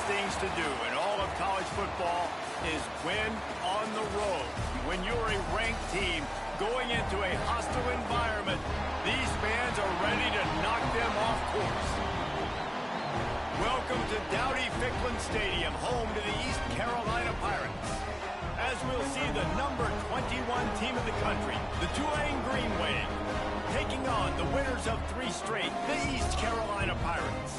things to do in all of college football is win on the road. When you're a ranked team going into a hostile environment, these fans are ready to knock them off course. Welcome to Dowdy-Ficklin Stadium, home to the East Carolina Pirates. As we'll see the number 21 team in the country, the Tulane Green Wave, taking on the winners of 3 straight, the East Carolina Pirates.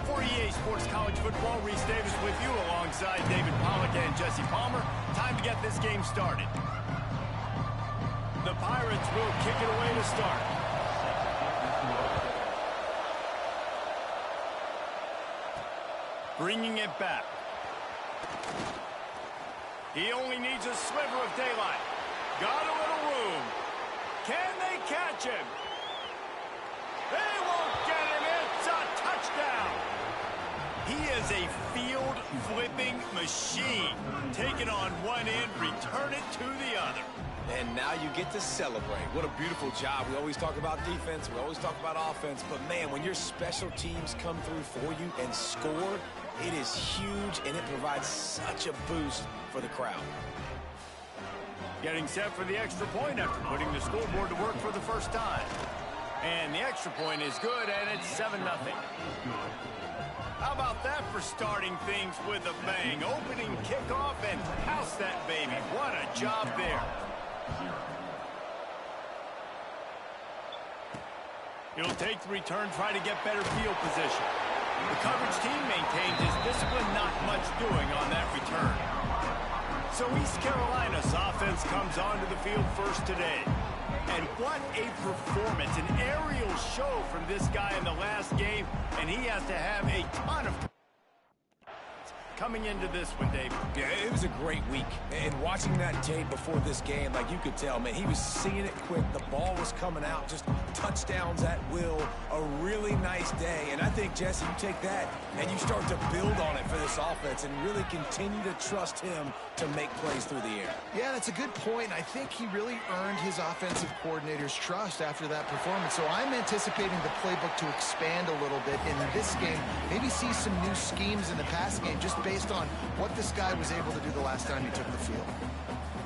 For EA Sports College Football, Reese Davis with you alongside David Pollack and Jesse Palmer. Time to get this game started. The Pirates will kick it away to start. Bringing it back. He only needs a sliver of daylight. Got a little room. Can they catch him? They won't get him. It's a touchdown. He is a field-flipping machine. Take it on one end, return it to the other. And now you get to celebrate. What a beautiful job. We always talk about defense. We always talk about offense. But, man, when your special teams come through for you and score, it is huge, and it provides such a boost for the crowd. Getting set for the extra point after putting the scoreboard to work for the first time. And the extra point is good, and it's 7-0. How about that for starting things with a bang? Opening kickoff and house that baby. What a job there. He'll take the return, try to get better field position. The coverage team maintains his discipline, not much doing on that return. So East Carolina's offense comes onto the field first today. And what a performance, an aerial show from this guy in the last game, and he has to have a ton of coming into this one, Dave. Yeah, it was a great week. And watching that tape before this game, like you could tell, man, he was seeing it quick. The ball was coming out, just touchdowns at will. A really nice day. And I think, Jesse, you take that and you start to build on it for this offense and really continue to trust him to make plays through the air. Yeah, that's a good point. I think he really earned his offensive coordinator's trust after that performance. So I'm anticipating the playbook to expand a little bit in this game. Maybe see some new schemes in the pass game just based on what this guy was able to do the last time he took the field.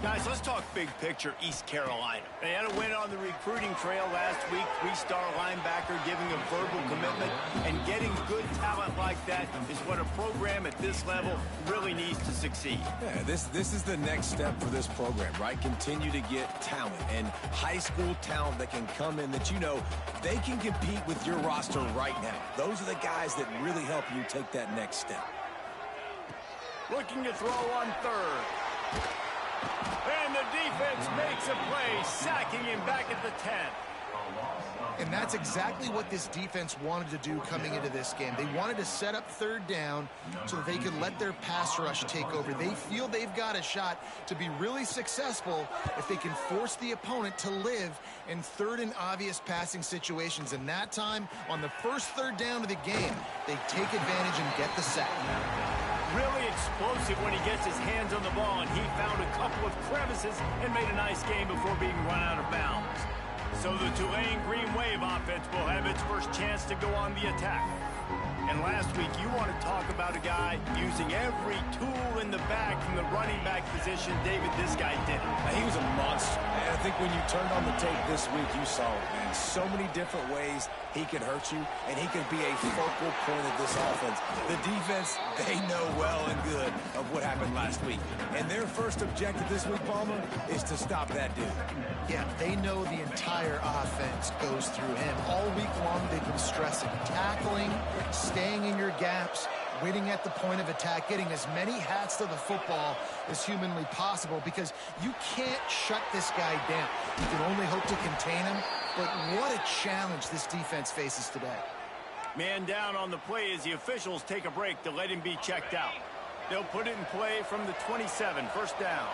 Guys, let's talk big picture East Carolina. They had a win on the recruiting trail last week. 3-star linebacker giving a verbal commitment, and getting good talent like that is what a program at this level really needs to succeed. Yeah, this is the next step for this program, right? Continue to get talent and high school talent that can come in that you know they can compete with your roster right now. Those are the guys that really help you take that next step. Looking to throw on third. And the defense makes a play, sacking him back at the 10. And that's exactly what this defense wanted to do coming into this game. They wanted to set up third down so that they could let their pass rush take over. They feel they've got a shot to be really successful if they can force the opponent to live in third and obvious passing situations. And that time, on the first third down of the game, they take advantage and get the sack. Really explosive when he gets his hands on the ball, and he found a couple of crevices and made a nice game before being run out of bounds. So the Tulane Green Wave offense will have its first chance to go on the attack. And last week, you want to talk about a guy using every tool in the bag from the running back position. David, this guy did it. He was a monster. And I think when you turned on the tape this week, you saw it, man. So many different ways he could hurt you, and he could be a focal point of this offense. The defense, they know well and good of what happened last week. And their first objective this week, Palmer, is to stop that dude. Yeah, they know the entire offense goes through him. All week long, they've been stressing tackling, staying in your gaps, waiting at the point of attack, getting as many hats to the football as humanly possible, because you can't shut this guy down. You can only hope to contain him, but what a challenge this defense faces today. Man down on the play as the officials take a break to let him be checked out. They'll put it in play from the 27, first down.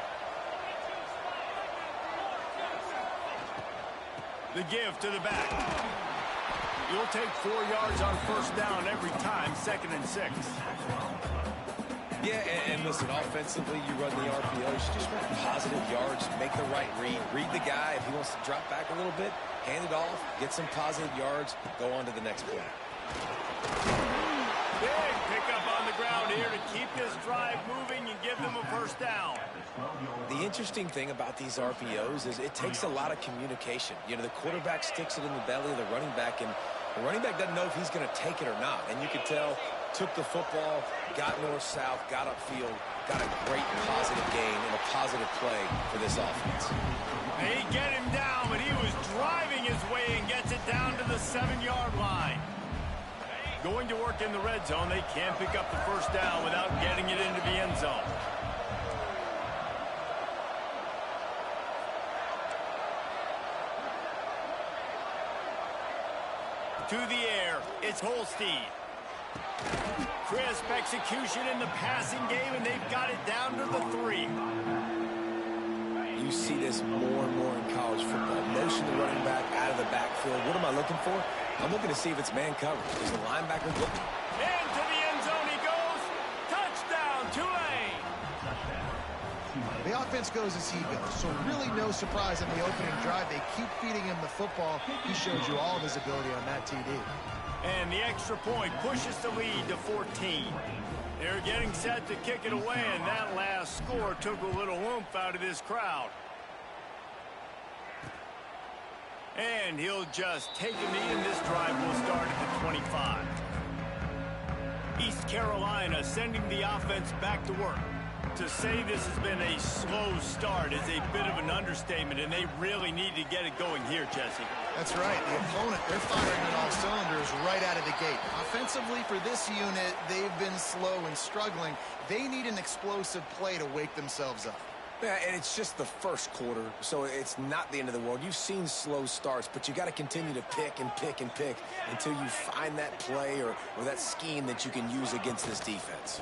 The give to the back. You'll take 4 yards on first down every time, 2nd and 6. Yeah, and listen, offensively, you run the RPOs, you just want positive yards, make the right read the guy. If he wants to drop back a little bit, hand it off, get some positive yards, go on to the next play. Big pickup on the ground here to first down. The interesting thing about these RPOs is it takes a lot of communication. You know, the quarterback sticks it in the belly of the running back, and the running back doesn't know if he's going to take it or not. And you can tell, took the football, got north-south, got upfield, got a great positive gain and a positive play for this offense. They get him down, but he was driving his way and gets it down to the 7-yard line. Going to work in the red zone, they can't pick up the first down without getting it into the end zone. To the air, it's Holstein. Crisp execution in the passing game, and they've got it down to the 3. You see this more and more in college football. Motion the running back out of the backfield. What am I looking for? I'm looking to see if it's man coverage. Is the linebacker looking? Into the end zone he goes. Touchdown, Tulane. The offense goes as he goes, so really no surprise on the opening drive. They keep feeding him the football. He showed you all of his ability on that TD. And the extra point pushes the lead to 14. They're getting set to kick it away, and that last score took a little oomph out of this crowd. And he'll just take a knee, and this drive will start at the 25. East Carolina sending the offense back to work. To say this has been a slow start is a bit of an understatement, and they really need to get it going here, Jesse. That's right. The opponent, they're firing on all cylinders right out of the gate. Offensively, for this unit, they've been slow and struggling. They need an explosive play to wake themselves up. Yeah, and it's just the first quarter, so it's not the end of the world. You've seen slow starts, but you got to continue to pick and pick and pick until you find that play or that scheme that you can use against this defense.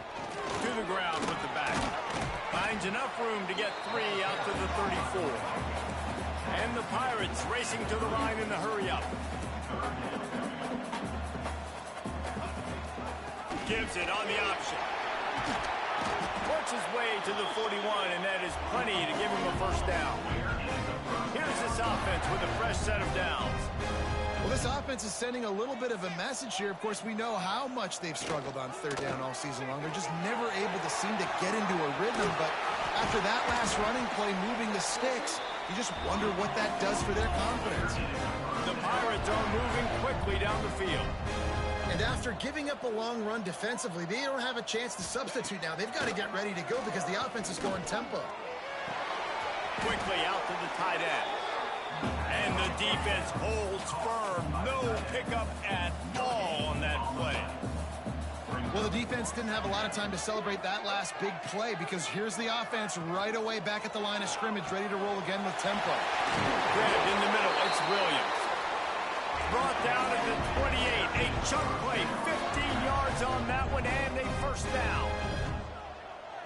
To the ground with the back. Finds enough room to get 3 out to the 34. And the Pirates racing to the line in the hurry-up. Gives it on the option. Works his way to the 41, and that is plenty to give him a first down. Here's this offense with a fresh set of downs. Well, this offense is sending a little bit of a message here. Of course, we know how much they've struggled on third down all season long. They're just never able to seem to get into a rhythm. But after that last running play, moving the sticks, you just wonder what that does for their confidence. The Pirates are moving quickly down the field. And after giving up a long run defensively, they don't have a chance to substitute now. They've got to get ready to go because the offense is going tempo. Quickly out to the tight end. And the defense holds firm. No pickup at all on that play. Well, the defense didn't have a lot of time to celebrate that last big play because here's the offense right away back at the line of scrimmage, ready to roll again with tempo. Grabbed in the middle, it's Williams. Brought down at the 28. A chunk play, 15 yards on that one, and a first down.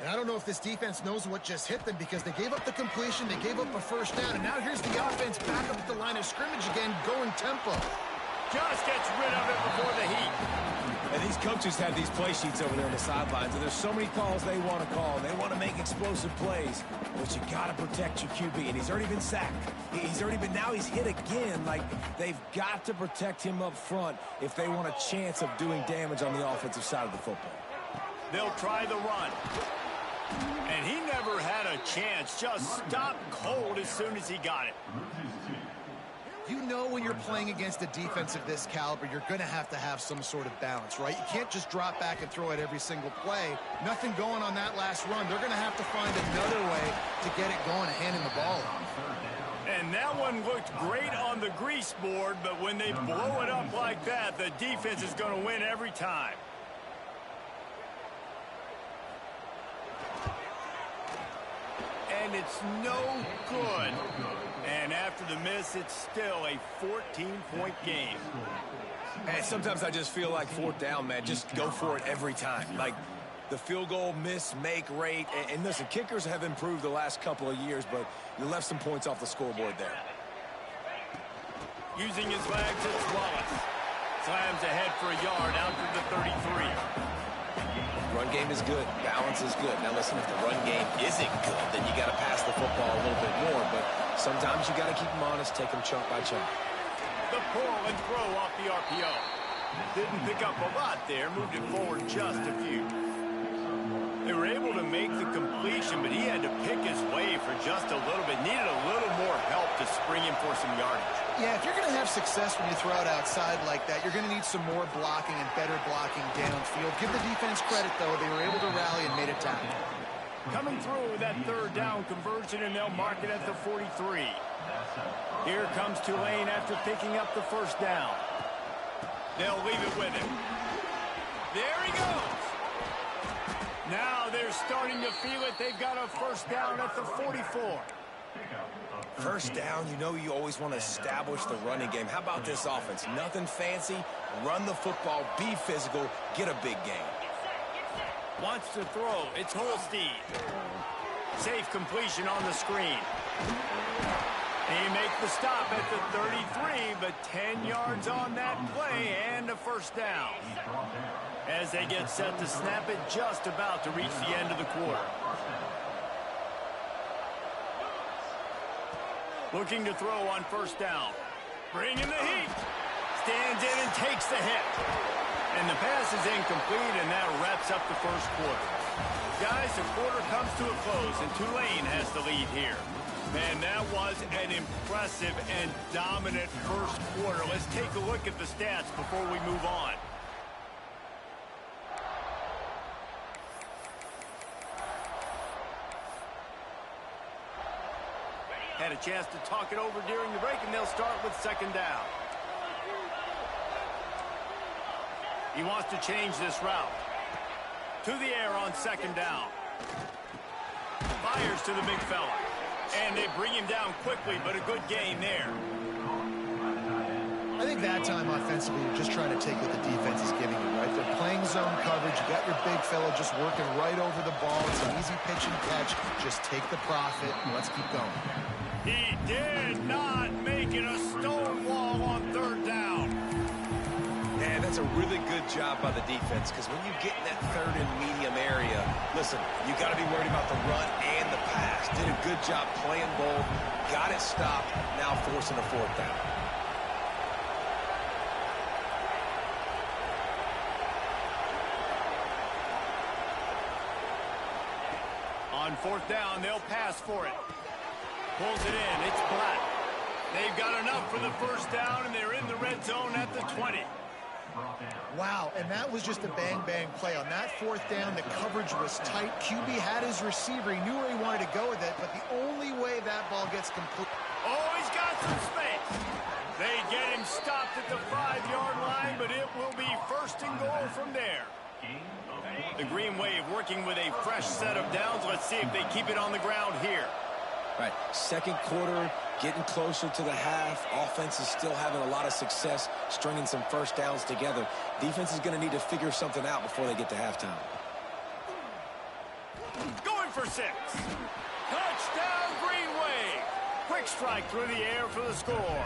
And I don't know if this defense knows what just hit them because they gave up the completion, they gave up a first down, and now here's the offense back up at the line of scrimmage again, going tempo. Just gets rid of it before the heat. And these coaches have these play sheets over there on the sidelines, and there's so many calls they want to call. They want to make explosive plays, but you got to protect your QB, and he's already been sacked. Now he's hit again. Like, they've got to protect him up front if they want a chance of doing damage on the offensive side of the football. They'll try the run. And he never had a chance. Just stopped cold as soon as he got it. You know when you're playing against a defense of this caliber, you're going to have some sort of balance, right? You can't just drop back and throw it every single play. Nothing going on that last run. They're going to have to find another way to get it going and handing the ball off. And that one looked great on the grease board, but when they blow it up like that, the defense is going to win every time. And it's no good. And after the miss, it's still a 14-point game. And sometimes I just feel like fourth down, man. Just go for it every time. Like the field goal miss-make rate. And listen, kickers have improved the last couple of years, but you left some points off the scoreboard there. Using his legs, it's Wallace. Slams ahead for a yard out to the 33. Run game is good. Balance is good. Now, listen, if the run game isn't good, then you got to pass the football a little bit more. But sometimes you got to keep them honest, take them chunk by chunk. The pull and throw off the RPO. Didn't pick up a lot there. Moved it forward just a few. They were able to make make the completion, but he had to pick his way for just a little bit. Needed a little more help to spring him for some yardage. Yeah, if you're going to have success when you throw it outside like that, you're going to need some more blocking and better blocking downfield. Give the defense credit, though. They were able to rally and made it tackle. Coming through with that third down conversion, and they'll mark it at the 43. Here comes Tulane after picking up the first down. They'll leave it with him. There he goes. Now they're starting to feel it. They've got a first down at the 44. First down, you know you always want to establish the running game. How about this offense? Nothing fancy. Run the football, be physical, get a big gain. Wants to throw. It's Holstein. Safe completion on the screen. They make the stop at the 33, but 10 yards on that play and a first down. As they get set to snap it, just about to reach the end of the quarter. Looking to throw on first down. Bringing the heat. Stands in and takes the hit. And the pass is incomplete, and that wraps up the first quarter. Guys, the quarter comes to a close, and Tulane has the lead here. Man, that was an impressive and dominant first quarter. Let's take a look at the stats before we move on. Had a chance to talk it over during the break, and they'll start with second down. He wants to change this route. To the air on second down. Fires to the big fella. And they bring him down quickly, but a good gain there. I think that time offensively, you're just trying to take what the defense is giving you, right? They're playing zone coverage. You got your big fella just working right over the ball. It's an easy pitch and catch. Just take the profit, and let's keep going. He did not make it a stone wall on third down. Man, that's a really good job by the defense, because when you get in that third and medium area, listen, you got to be worried about the run and the pass. Did a good job playing both, got it stopped, now forcing a fourth down. On fourth down, they'll pass for it. Pulls it in, it's Black. They've got enough for the first down, and they're in the red zone at the 20. Wow, and that was just a bang-bang play. On that fourth down, the coverage was tight. QB had his receiver. He knew where he wanted to go with it, but the only way that ball gets complete... Oh, he's got some space. They get him stopped at the 5-yard line, but it will be first and goal from there. The Green Wave working with a fresh set of downs. Let's see if they keep it on the ground here. Right, second quarter, getting closer to the half. Offense is still having a lot of success stringing some first downs together. Defense is going to need to figure something out before they get to halftime. Going for 6. Touchdown, Green Wave. Quick strike through the air for the score.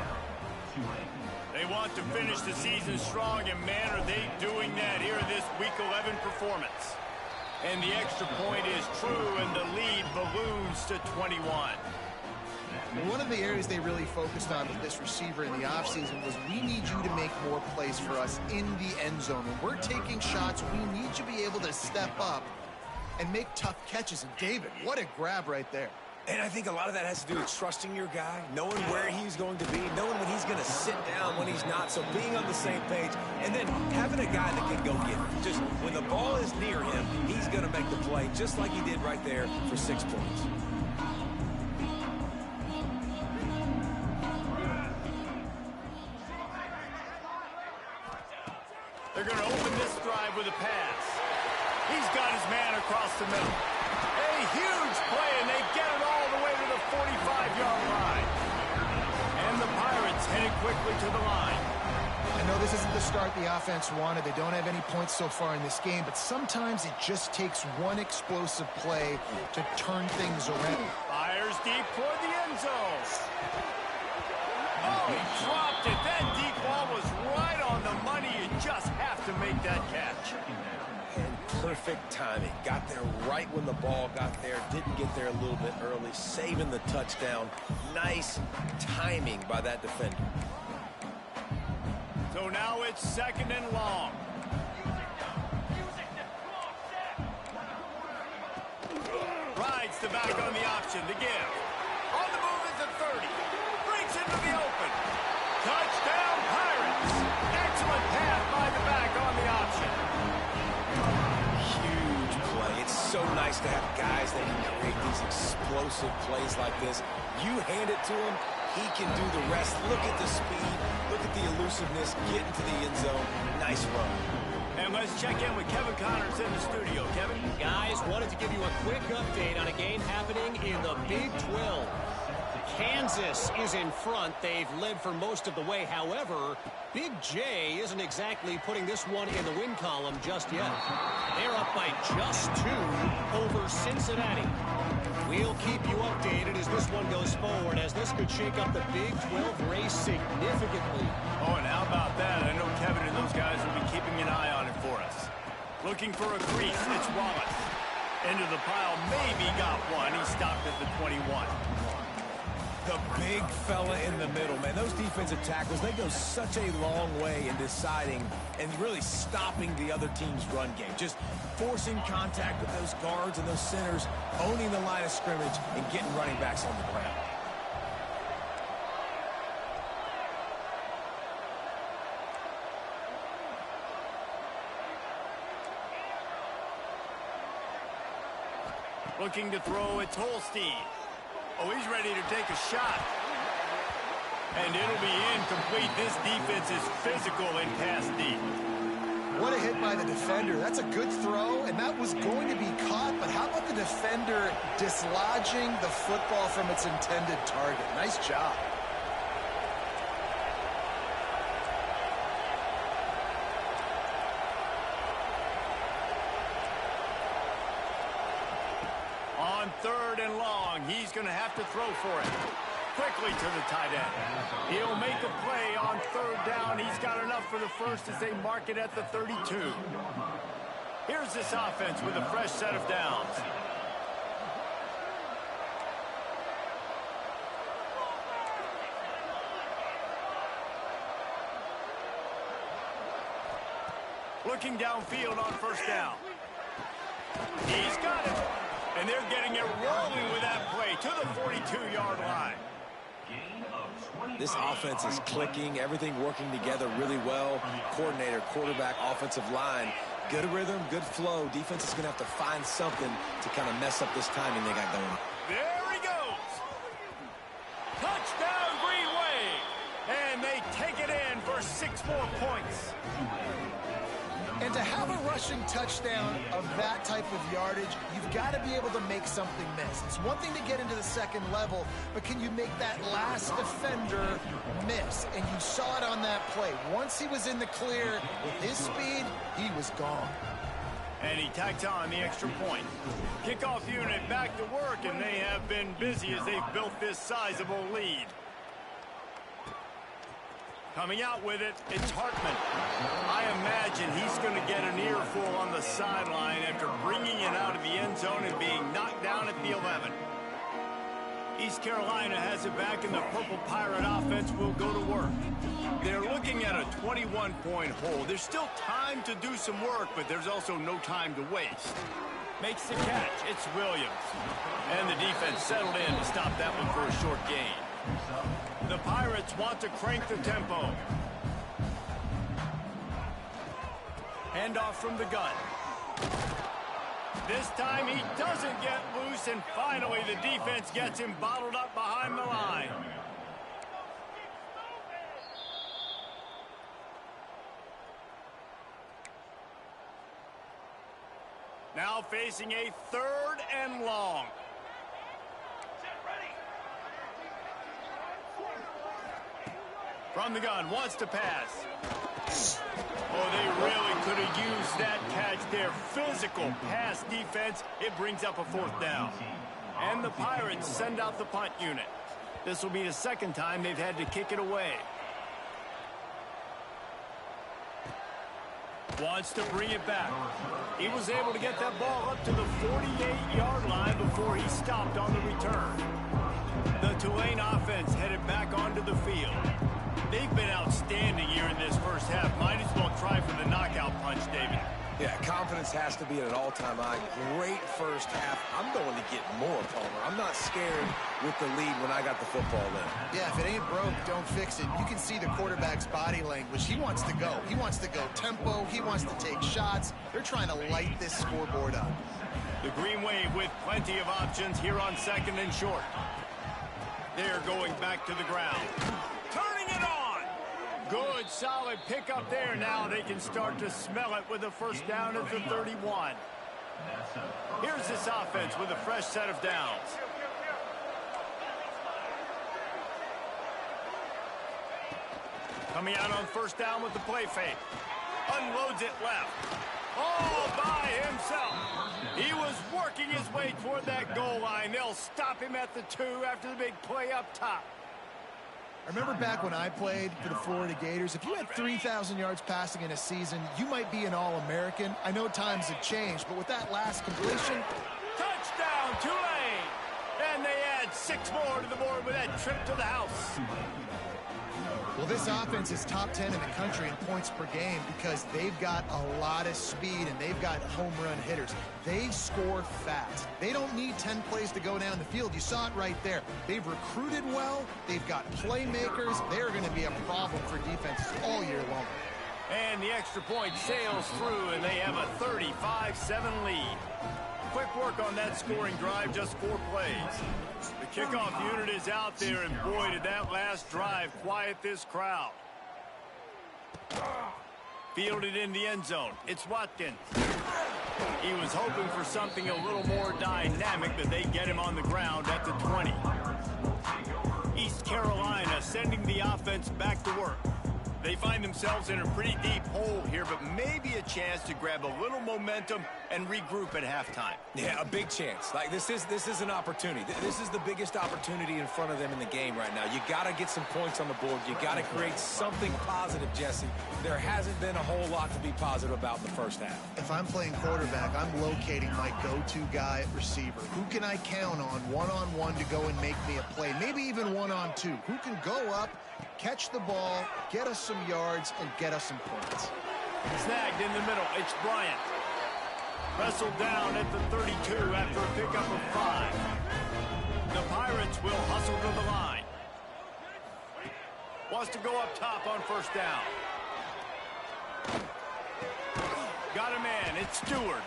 They want to finish the season strong, and man, are they doing that here in this Week 11 performance. And the extra point is true, and the lead balloons to 21. One of the areas they really focused on with this receiver in the offseason was we need you to make more plays for us in the end zone. When we're taking shots, we need you to be able to step up and make tough catches. And David, what a grab right there. And I think a lot of that has to do with trusting your guy, knowing where he's going to be, knowing when he's going to sit down, when he's not, so being on the same page, and then having a guy that can go get it. Just when the ball is near him, he's going to make the play, just like he did right there for 6 points. They're going to open this drive with a pass. He's got his man across the middle. A huge play, and they get it all the way to the 45-yard line. And the Pirates headed quickly to the line. I know this isn't the start the offense wanted. They don't have any points so far in this game, but sometimes it just takes one explosive play to turn things around. Fires deep toward the end zone. Oh, he dropped it. That deep ball was right on the money. You just have to make that catch. And perfect timing. Got there right when the ball got there. Didn't get there a little bit early. Saving the touchdown. Nice timing by that defender. So now it's second and long. Rides the back on the option to give. On the move is the 30. Breaks into the open. Touchdown, Pirates. Excellent pass by the back on the option. Huge play. It's so nice to have guys that can create these explosive plays like this. You hand it to him, he can do the rest. Look at the speed. Look at the elusiveness. Get into the end zone. Nice run. And let's check in with Kevin Connors in the studio. Kevin? Guys, wanted to give you a quick update on a game happening in the Big 12. Kansas is in front. They've led for most of the way. However, Big J isn't exactly putting this one in the win column just yet. They're up by just 2 over Cincinnati. We'll keep you updated as this one goes forward, as this could shake up the Big 12 race significantly. Oh, and how about that? I know Kevin and those guys will be keeping an eye on it for us. Looking for a crease. It's Wallace. Into the pile. Maybe got one. He stopped at the 21. The big fella in the middle, man. Those defensive tackles, they go such a long way in deciding and really stopping the other team's run game. Just forcing contact with those guards and those centers, owning the line of scrimmage, and getting running backs on the ground. Looking to throw, it's Holstein. Oh, he's ready to take a shot. And it'll be incomplete. This defense is physical in pass deep. What a hit by the defender. That's a good throw, and that was going to be caught, but how about the defender dislodging the football from its intended target? Nice job. On 3rd and long, he's going to have to throw for it. Quickly to the tight end. He'll make a play on 3rd down. He's got enough for the first as they mark it at the 32. Here's this offense with a fresh set of downs. Looking downfield on 1st down. He's got it. And they're getting it rolling with that play to the 42-yard line. This offense is clicking, everything working together really well. Coordinator, quarterback, offensive line. Good rhythm, good flow. Defense is going to have to find something to kind of mess up this timing they got going. There he goes. Touchdown, Green Wave. And they take it in for 6 more points. And to have a rushing touchdown of that type of yardage, you've got to be able to make something miss. It's one thing to get into the second level, but can you make that last defender miss? And you saw it on that play. Once he was in the clear with his speed, he was gone. And he tacked on the extra point. Kickoff unit back to work, and they have been busy as they've built this sizable lead. Coming out with it, it's Hartman. I imagine he's going to get an earful on the sideline after bringing it out of the end zone and being knocked down at the 11. East Carolina has it back, and the Purple Pirate offense will go to work. They're looking at a 21-point hole. There's still time to do some work, but there's also no time to waste. Makes the catch. It's Williams. And the defense settled in to stop that one for a short gain. The Pirates want to crank the tempo. Handoff from the gun. This time he doesn't get loose, and finally the defense gets him bottled up behind the line. Now facing a 3rd and long. From the gun, wants to pass. Oh, they really could have used that catch there. Physical pass defense. It brings up a 4th down. And the Pirates send out the punt unit. This will be the 2nd time they've had to kick it away. Wants to bring it back. He was able to get that ball up to the 48-yard line before he stopped on the return. The Tulane offense headed back onto the field. They've been outstanding here in this first half. Might as well try for the knockout punch, David. Yeah, confidence has to be at an all-time high. Great first first half. I'm going to get more, Palmer. I'm not scared with the lead when I got the football in. Yeah, if it ain't broke, don't fix it. You can see the quarterback's body language. He wants to go. He wants to go tempo. He wants to take shots. They're trying to light this scoreboard up. The Green Wave with plenty of options here on 2nd and short. They're going back to the ground. Turning it on. Good, solid pickup there. Now they can start to smell it with a first down at the 31. Here's this offense with a fresh set of downs. Coming out on first down with the play fake. Unloads it left. All by himself. He was working his way toward that goal line. They'll stop him at the 2 after the big play up top. I remember back when I played for the Florida Gators, if you had 3,000 yards passing in a season, you might be an All-American. I know times have changed, but with that last completion... Touchdown, Tulane! And they add 6 more to the board with that trip to the house. Well, this offense is top 10 in the country in points per game because they've got a lot of speed and they've got home run hitters. They score fast. They don't need 10 plays to go down the field. You saw it right there. They've recruited well. They've got playmakers. They're going to be a problem for defenses all year long. And the extra point sails through, and they have a 35-7 lead. Quick work on that scoring drive, just 4 plays. The kickoff unit is out there, and boy, did that last drive quiet this crowd. Fielded in the end zone. It's Watkins. He was hoping for something a little more dynamic, but they get him on the ground at the 20. East Carolina sending the offense back to work. They find themselves in a pretty deep hole here, but maybe a chance to grab a little momentum and regroup at halftime. Yeah, a big chance. Like, this is an opportunity. This is the biggest opportunity in front of them in the game right now. You got to get some points on the board. You got to create something positive, Jesse. There hasn't been a whole lot to be positive about in the first half. If I'm playing quarterback, I'm locating my go-to guy at receiver. Who can I count on one-on-one to go and make me a play? Maybe even one-on-two. Who can go up, catch the ball, get us some yards, and get us some points. Snagged in the middle. It's Bryant. Wrestled down at the 32 after a pickup of 5. The Pirates will hustle to the line. Wants to go up top on first down. Got a man. It's Stewart.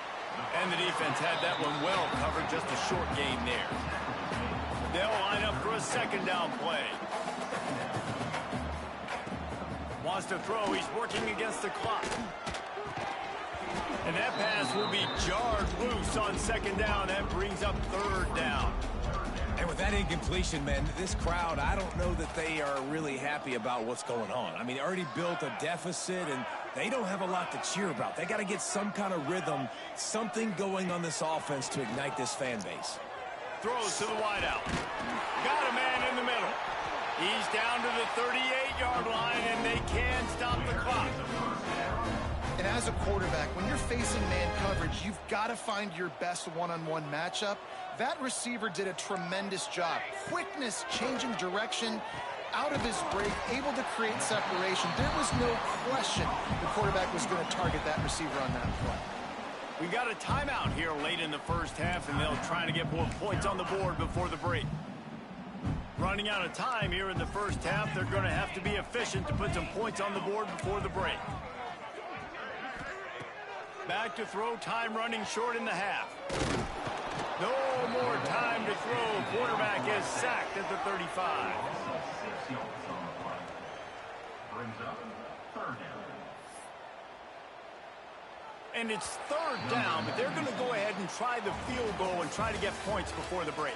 And the defense had that one well covered. Just a short game there. They'll line up for a second down play. Wants to throw. He's working against the clock. And that pass will be jarred loose on second down. That brings up third down. And with that incompletion, man, this crowd, I don't know that they are really happy about what's going on. I mean, they already built a deficit, and they don't have a lot to cheer about. They got to get some kind of rhythm, something going on this offense to ignite this fan base. Throws to the wideout. Got a man in the middle. He's down to the 38-yard line, and they can stop the clock. And as a quarterback, when you're facing man coverage, you've got to find your best one-on-one matchup. That receiver did a tremendous job. Quickness, changing direction, out of his break, able to create separation. There was no question the quarterback was going to target that receiver on that play. We got a timeout here late in the first half, and they'll try to get more points on the board before the break. Running out of time here in the first half, they're going to have to be efficient to put some points on the board before the break. Back to throw, time running short in the half. No more time to throw. Quarterback is sacked at the 35. And it's third down, but they're going to go ahead and try the field goal and try to get points before the break.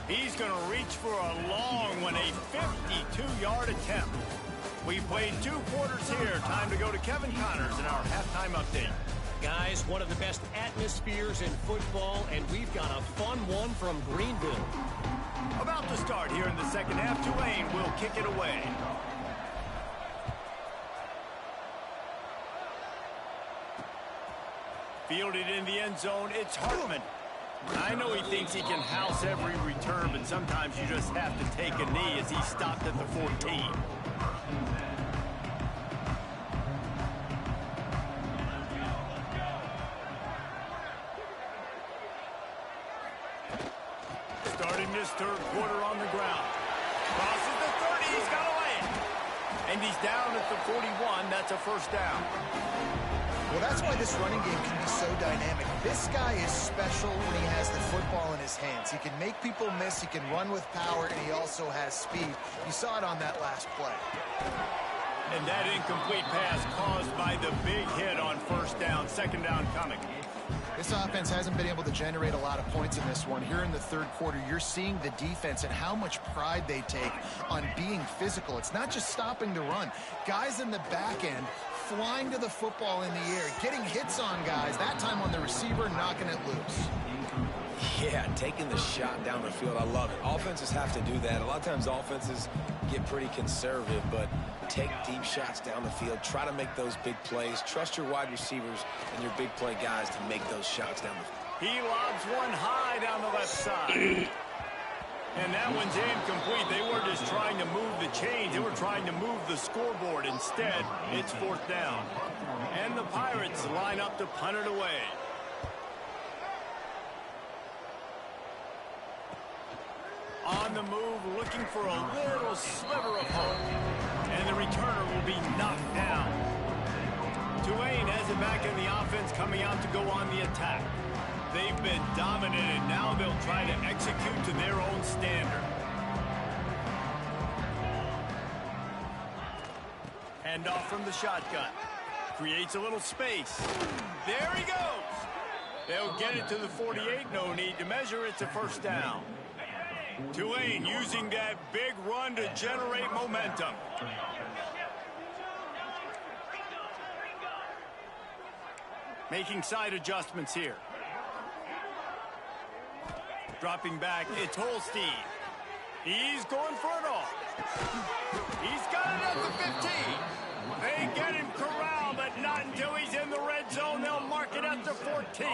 He's going to reach for a long one, a 52-yard attempt. We played 2 quarters here. Time to go to Kevin Connors in our halftime update. Guys, one of the best atmospheres in football, and we've got a fun one from Greenville. About to start here in the second half. Tulane will kick it away. Fielded in the end zone, it's Hartman. I know he thinks he can house every return, but sometimes you just have to take a knee as he stopped at the 14. starting this third quarter on the ground. Crosses the 30. He's got to lay it. And he's down at the 41. That's a first down. Well, that's why this running game can be so dynamic. This guy is special when he has the football in his hands. He can make people miss, he can run with power, and he also has speed. You saw it on that last play. And that incomplete pass caused by the big hit on first down. Second down coming. This offense hasn't been able to generate a lot of points in this one. Here in the third quarter, you're seeing the defense and how much pride they take on being physical. It's not just stopping the run. Guys in the back end flying to the football in the air, getting hits on guys, that time on the receiver, knocking it loose. Yeah, taking the shot down the field. I love it. Offenses have to do that. A lot of times offenses get pretty conservative, but take deep shots down the field. Try to make those big plays. Trust your wide receivers and your big play guys to make those shots down the field. He lobs one high down the left side. And that one's incomplete. They were just trying to move the chains. They were trying to move the scoreboard. Instead, it's fourth down. And the Pirates line up to punt it away. On the move, looking for a little sliver of hope. And the returner will be knocked down. Tulane has it back in the offense, coming out to go on the attack. They've been dominated. Now they'll try to execute to their own standard. Hand off from the shotgun. Creates a little space. There he goes. They'll get it to the 48. No need to measure. It's a first down. Tulane using that big run to generate momentum. Making side adjustments here. Dropping back, it's Holstein. He's going for it all. He's got it at the 15. They get him corralled, but not until he's in the red zone. They'll mark it at the 14.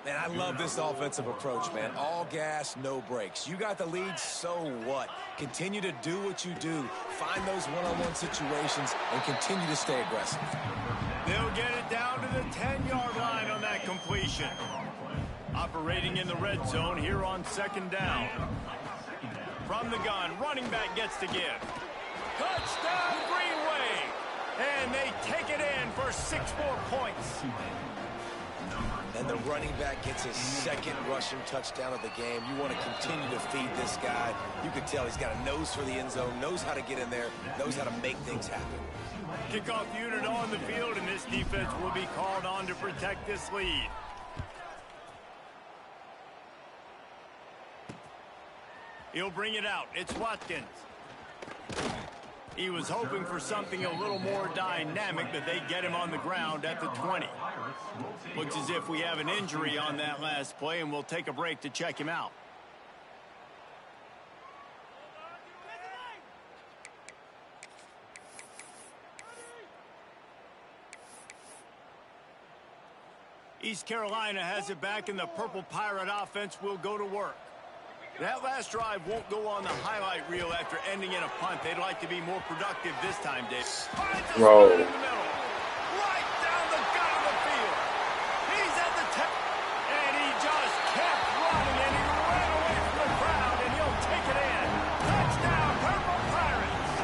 Man, I love this offensive approach, man. All gas, no brakes. You got the lead, so what? Continue to do what you do. Find those one-on-one situations and continue to stay aggressive. They'll get it down to the 10-yard line on that completion. Operating in the red zone here on second down. From the gun, running back gets to give. Touchdown, Greenway! And they take it in for 6 more points. And the running back gets his second rushing touchdown of the game. You want to continue to feed this guy. You can tell he's got a nose for the end zone, knows how to get in there, knows how to make things happen. Kickoff unit on the field, and this defense will be called on to protect this lead. He'll bring it out. It's Watkins. He was hoping for something a little more dynamic, but they get him on the ground at the 20. Looks as if we have an injury on that last play, and we'll take a break to check him out. East Carolina has it back, and the Purple Pirate offense will go to work. That last drive won't go on the highlight reel after ending in a punt. They'd like to be more productive this time, Dave. Right down the gut of the field. He's at the top, and he just kept running, and he ran away from the crowd, and he'll take it in. Touchdown, Purple Pirates.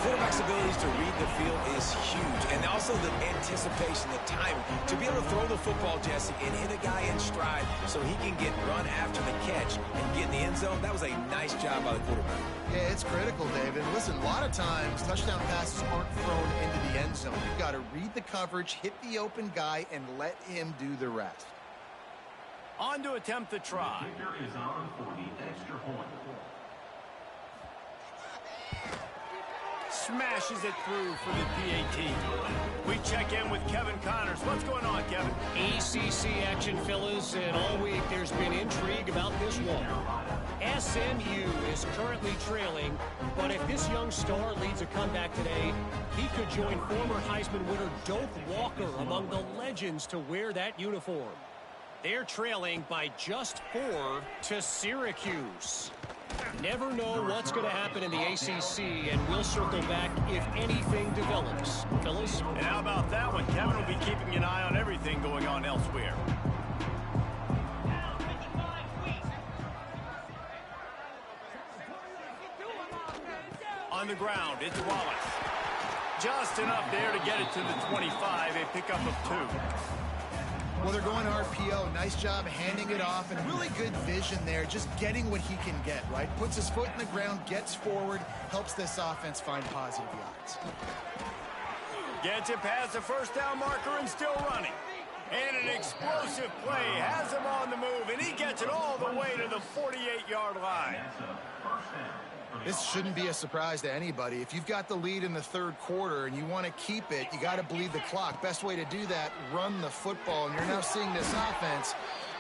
Quarterback's abilities to read the field is huge, and also the anticipation, the timing. To be able to throw the football, Jesse, and hit a guy in stride so he can get run after the catch and get in the end zone, that was a nice job by the quarterback. Yeah, it's critical, David. Listen, a lot of times touchdown passes aren't thrown into the end zone. You've got to read the coverage, hit the open guy, and let him do the rest. On to attempt the try. Smashes it through for the PAT. We check in with Kevin Connors. What's going on, Kevin? ACC action, fellas, and all week there's been intrigue about this one. SMU is currently trailing, but if this young star leads a comeback today, he could join former Heisman winner Doak Walker among the legends to wear that uniform. They're trailing by just 4 to Syracuse. Never know what's going to happen in the ACC, and we'll circle back if anything develops. Fellas? And how about that one? Kevin will be keeping an eye on everything going on elsewhere. on the ground. It's Wallace. Just enough there to get it to the 25, a pickup of 2. Well, they're going RPO. Nice job handing it off, and really good vision there, just getting what he can get, right? Puts his foot in the ground, gets forward, helps this offense find positive yards. Gets it past the first down marker and still running. And an explosive play has him on the move, and he gets it all the way to the 48-yard line. This shouldn't be a surprise to anybody. If you've got the lead in the third quarter and you want to keep it, you got to bleed the clock. Best way to do that, run the football. And you're now seeing this offense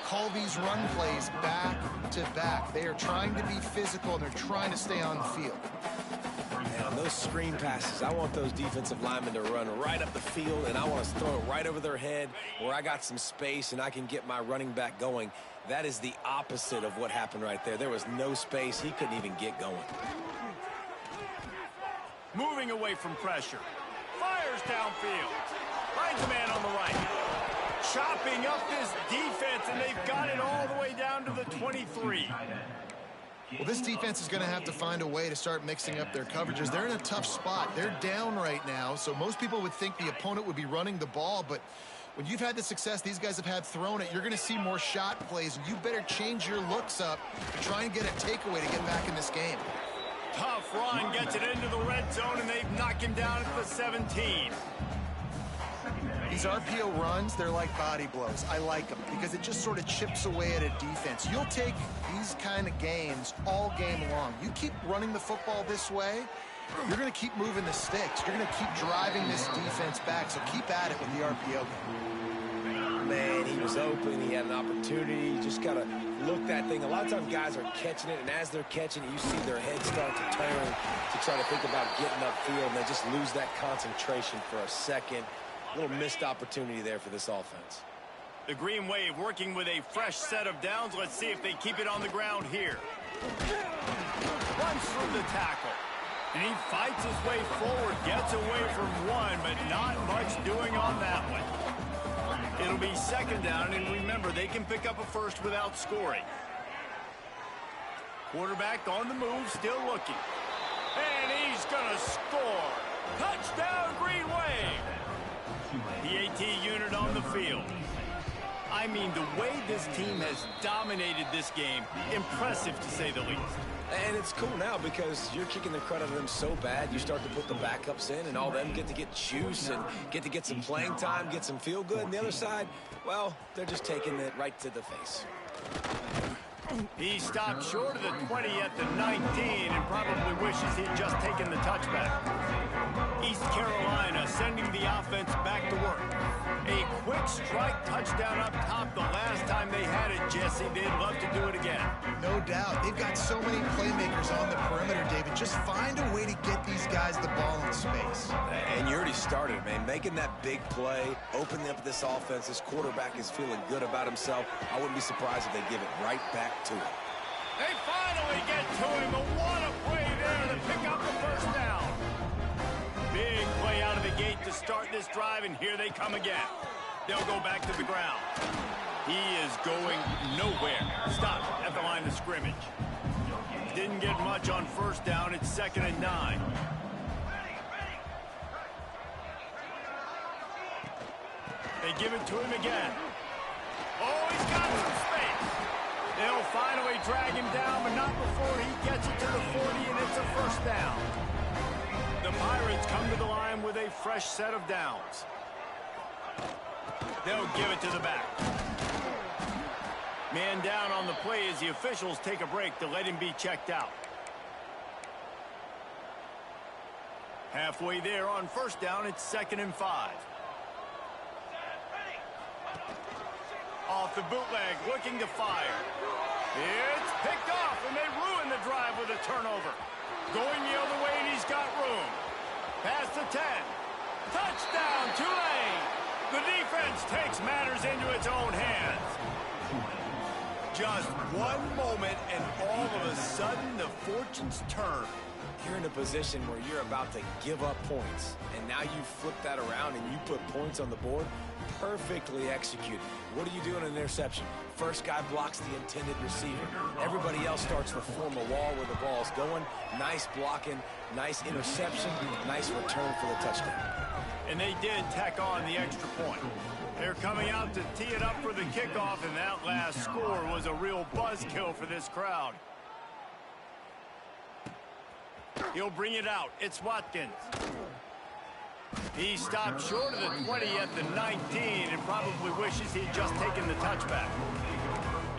call these run plays back to back. They are trying to be physical, and they're trying to stay on the field. And on those screen passes, I want those defensive linemen to run right up the field, and I want to throw it right over their head where I got some space and I can get my running back going. That is the opposite of what happened right there. There was no space. He couldn't even get going. Moving away from pressure. Fires downfield. Finds a man on the right. Chopping up this defense, and they've got it all the way down to the 23. Well, this defense is going to have to find a way to start mixing up their coverages. They're in a tough spot. They're down right now, so most people would think the opponent would be running the ball, but when you've had the success these guys have had throwing it, you're going to see more shot plays, and you better change your looks up to try and get a takeaway to get back in this game. Tough run, gets it into the red zone, and they've knocked him down at the 17. These RPO runs, they're like body blows. I like them because it just sort of chips away at a defense. You'll take these kind of games all game long. You keep running the football this way, you're going to keep moving the sticks. You're going to keep driving this defense back, so keep at it with the RPO game. Man, he was open. He had an opportunity. You just got to look that thing. A lot of times guys are catching it, and as they're catching it, you see their head start to turn to try to think about getting upfield, and they just lose that concentration for a second. A little missed opportunity there for this offense. The Green Wave working with a fresh set of downs. Let's see if they keep it on the ground here. Runs through the tackle. And he fights his way forward, gets away from one, but not much doing on that one. It'll be second down, and remember, they can pick up a first without scoring. Quarterback on the move, still looking. And he's going to score. Touchdown, Green Wave. The AT unit on the field. I mean, the way this team has dominated this game, impressive to say the least. And it's cool now because you're kicking the crud out of them so bad, you start to put the backups in, and all them get to get juice and get to get some playing time, get some feel good. And the other side, well, they're just taking it right to the face. He stopped short of the 20 at the 19 and probably wishes he'd just taken the touchback. East Carolina sending the offense back to work. A quick strike touchdown up top the last time they had it, Jesse. They'd love to do it again. No doubt. They've got so many playmakers on the perimeter, David. Just find a way to get these guys the ball in space. And you already started, man. Making that big play, opening up this offense. This quarterback is feeling good about himself. I wouldn't be surprised if they give it right back to him. They finally get to him. But what a play there to pick up the first down. Big play out of the gate to start this drive, and here they come again. They'll go back to the ground. He is going nowhere. Stop at the line of scrimmage. Didn't get much on first down. It's 2nd and 9. They give it to him again. Oh, he's got some space. They'll finally drag him down, but not before he gets it to the 40, and it's a first down. The Pirates come to the line with a fresh set of downs. They'll give it to the back. Man down on the play as the officials take a break to let him be checked out. Halfway there on first down, it's 2nd and 5. Off the bootleg, looking to fire. It's picked off, and they ruin the drive with a turnover. Going the other way, and he's got room. Past the 10. Touchdown, Tulane! The defense takes matters into its own hands. Just one moment, and all of a sudden, the fortunes turn. You're in a position where you're about to give up points, and now you flip that around and you put points on the board. perfectly executed. What do you do in an interception? First guy blocks the intended receiver. Everybody else starts to form a wall where the ball's going. Nice blocking, nice interception, nice return for the touchdown. And they did tack on the extra point. They're coming out to tee it up for the kickoff, and that last score was a real buzzkill for this crowd. He'll bring it out. It's Watkins. He stopped short of the 20 at the 19 and probably wishes he'd just taken the touchback.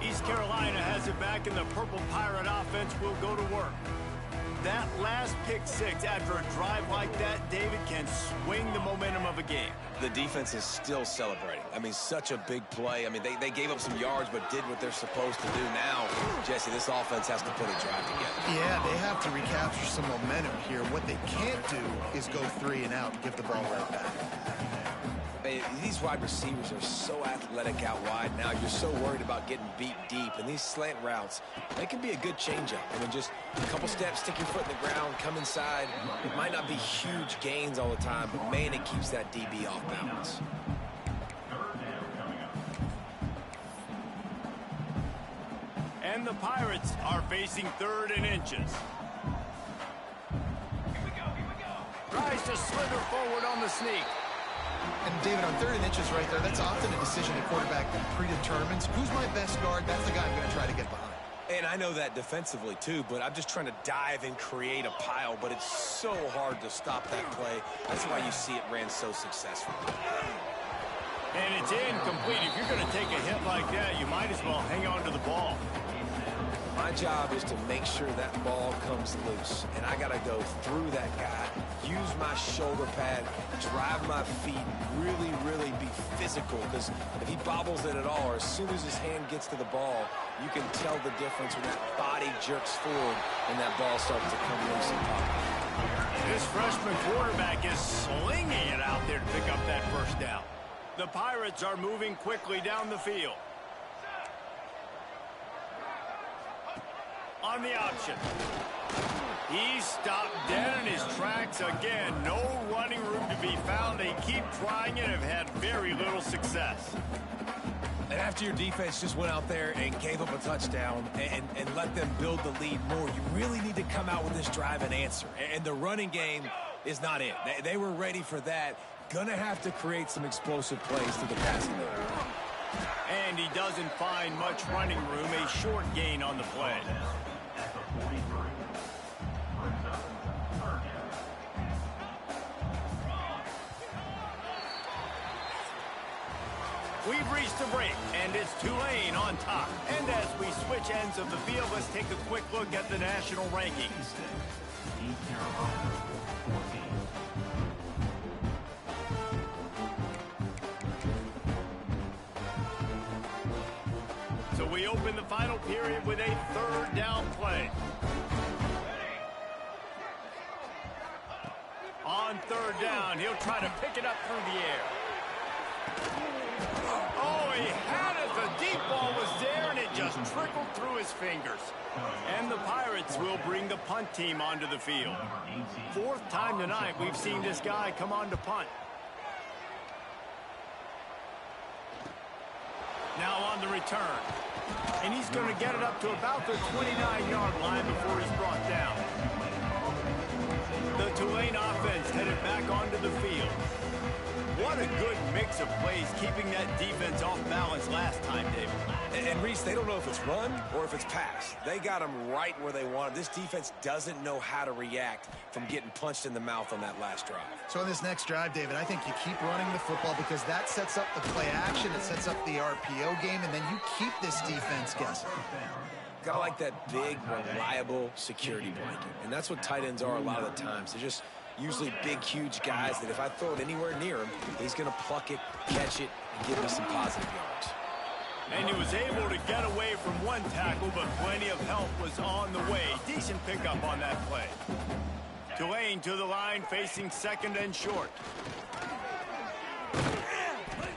East Carolina has it back, and the Purple Pirate offense will go to work. That last pick six after a drive like that, David, can swing the momentum of a game. The defense is still celebrating. I mean, such a big play. I mean, they gave up some yards but did what they're supposed to do. Now, Jesse, this offense has to put a drive together. Yeah, they have to recapture some momentum here. What they can't do is go 3 and out and give the ball right back. These wide receivers are so athletic out wide now. You're so worried about getting beat deep. And these slant routes, they can be a good changeup. I mean, just a couple steps, stick your foot in the ground, come inside. It might not be huge gains all the time, but, man, it keeps that DB off balance. And the Pirates are facing 3rd and inches. Tries to slither forward on the sneak. And, David, on 3rd and inches right there, that's often a decision the quarterback predetermines. Who's my best guard? That's the guy I'm going to try to get behind. And I know that defensively, too, but I'm just trying to dive and create a pile, but it's so hard to stop that play. That's why you see it ran so successful. And it's incomplete. If you're going to take a hit like that, you might as well hang on to the ball. My job is to make sure that ball comes loose, and I got to go through that guy, use my shoulder pad, drive my feet, really, really be physical, because if he bobbles it at all, or as soon as his hand gets to the ball, you can tell the difference when that body jerks forward and that ball starts to come loose and pop. This freshman quarterback is slinging it out there to pick up that first down. The Pirates are moving quickly down the field. On the option. He stopped dead in his tracks again. No running room to be found. They keep trying it and have had very little success. And after your defense just went out there and gave up a touchdown and let them build the lead more, you really need to come out with this drive and answer. And the running game is not it. They were ready for that. Gonna have to create some explosive plays to the passing game. And he doesn't find much running room. A short gain on the play. We've reached a break, and it's Tulane on top. And as we switch ends of the field, let's take a quick look at the national rankings. So we open the final period with a 3rd down play. On 3rd down, he'll try to pick it up through the air. Oh, he had it. The deep ball was there, and it just trickled through his fingers. And the Pirates will bring the punt team onto the field. 4th time tonight we've seen this guy come on to punt. Now on the return. And he's going to get it up to about the 29-yard line before he's brought down. The Tulane offense headed back onto the field. What a good mix of plays, keeping that defense off balance last time, David. And Reese, they don't know if it's run or if it's pass. They got them right where they want them. This defense doesn't know how to react from getting punched in the mouth on that last drive. So on this next drive, David, I think you keep running the football because that sets up the play action, it sets up the RPO game, and then you keep this defense guessing. Gotta like that big, reliable security blanket. And that's what tight ends are a lot of the times. They're just usually big, huge guys that if I throw it anywhere near him, he's going to pluck it, catch it, and give me some positive yards. And he was able to get away from one tackle, but plenty of help was on the way. Decent pickup on that play. Tulane to the line, facing 2nd and short.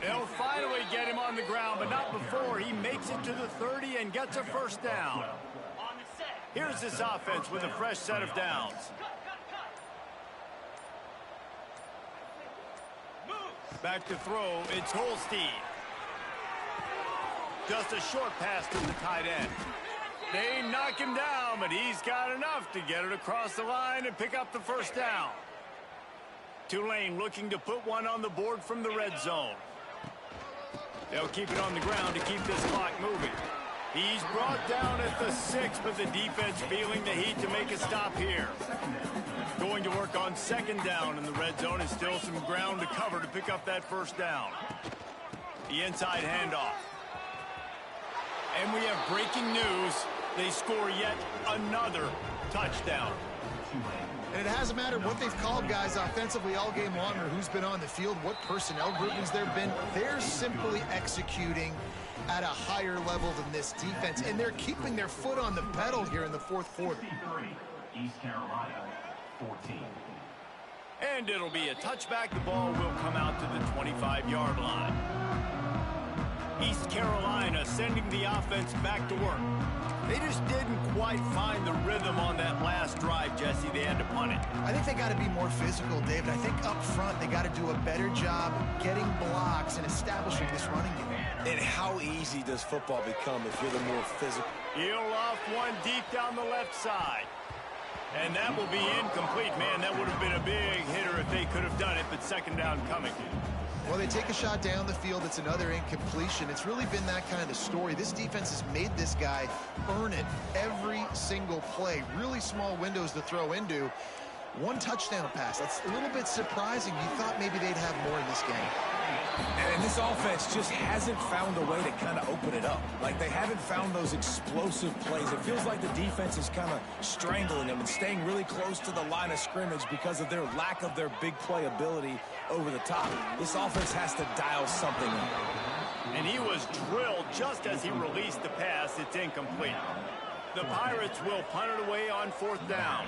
They'll finally get him on the ground, but not before he makes it to the 30 and gets a first down. Here's this offense with a fresh set of downs. Back to throw, it's Holstein. Just a short pass to the tight end. They knock him down, but he's got enough to get it across the line and pick up the first down. Tulane looking to put one on the board from the red zone. They'll keep it on the ground to keep this clock moving. He's brought down at the 6, but the defense feeling the heat to make a stop here. Going to work on second down in the red zone, and still some ground to cover to pick up that first down. The inside handoff. And we have breaking news. They score yet another touchdown. And it hasn't mattered what they've called guys offensively all game long or who's been on the field, what personnel groupings there have been. They're simply executing at a higher level than this defense, and they're keeping their foot on the pedal here in the fourth quarter. East Carolina, 14. And it'll be a touchback. The ball will come out to the 25-yard line. East Carolina sending the offense back to work. They just didn't quite find the rhythm on that last drive, Jesse. They had to punt it. I think they got to be more physical, David. I think up front they got to do a better job getting blocks and establishing this running game. And how easy does football become if you're the more physical? He'll off one deep down the left side. And that will be incomplete. Man, that would have been a big hitter if they could have done it, but second down coming. Well, they take a shot down the field. It's another incompletion. It's really been that kind of story. This defense has made this guy earn it every single play. Really small windows to throw into. One touchdown pass. That's a little bit surprising. You thought maybe they'd have more in this game. And this offense just hasn't found a way to kind of open it up. Like, they haven't found those explosive plays. It feels like the defense is kind of strangling them and staying really close to the line of scrimmage because of their lack of their big play ability over the top. This offense has to dial something up. And he was drilled just as he released the pass. It's incomplete. The Pirates will punt it away on fourth down.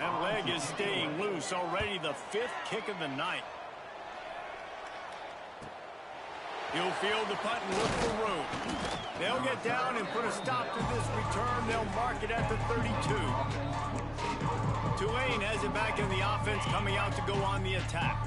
That leg is staying loose. Already the 5th kick of the night. He'll field the punt and look for room. They'll get down and put a stop to this return. They'll mark it at the 32. Tulane has it back in the offense, coming out to go on the attack.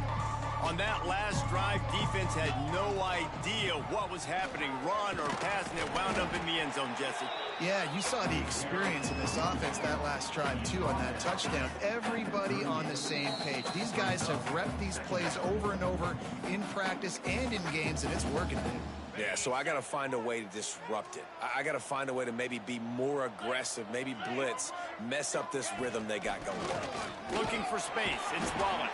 On that last drive, defense had no idea what was happening, run or pass, and it wound up in the end zone, Jesse. Yeah, you saw the experience in this offense that last drive, too, on that touchdown. Everybody on the same page. These guys have repped these plays over and over in practice and in games, and it's working, dude. Yeah, so I got to find a way to disrupt it. I got to find a way to maybe be more aggressive, maybe blitz, mess up this rhythm they got going on. Looking for space. It's Wallace.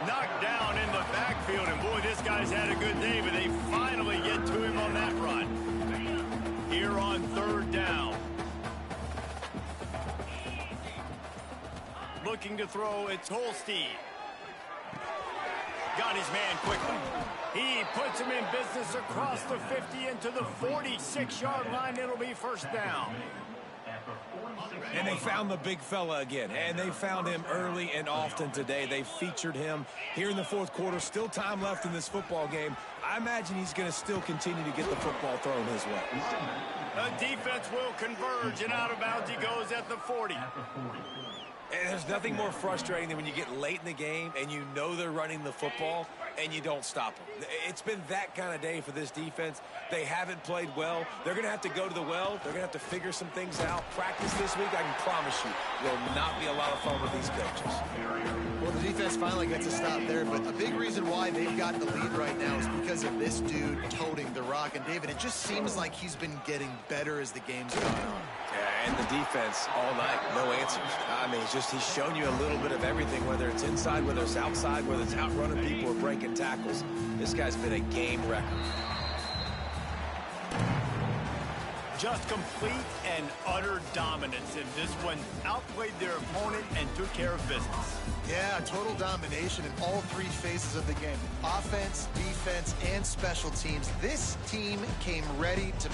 Knocked down in the backfield, and boy, this guy's had a good day, but they finally get to him on that run. Here on third down. Looking to throw, it's Holstein. Got his man quickly. He puts him in business across the 50 into the 46-yard line. It'll be first down. And they found the big fella again, and they found him early and often today. They featured him here in the fourth quarter. Still time left in this football game. I imagine he's going to still continue to get the football thrown his way. The defense will converge, and out of bounds he goes at the 40. And there's nothing more frustrating than when you get late in the game and you know they're running the football and you don't stop them. It's been that kind of day for this defense. They haven't played well. They're going to have to go to the well. They're going to have to figure some things out. Practice this week, I can promise you, will not be a lot of fun with these coaches. Well, the defense finally gets a stop there, but a big reason why they've got the lead right now is because of this dude toting the rock. And, David, it just seems like he's been getting better as the game's gone on. Yeah, and the defense all night, no answers. I mean, he's shown you a little bit of everything, whether it's inside, whether it's outside, whether it's outrunning people or breaking tackles. This guy's been a game record. Just complete and utter dominance in this one. Outplayed their opponent and took care of business. Yeah, total domination in all three phases of the game. Offense, defense, and special teams. This team came ready to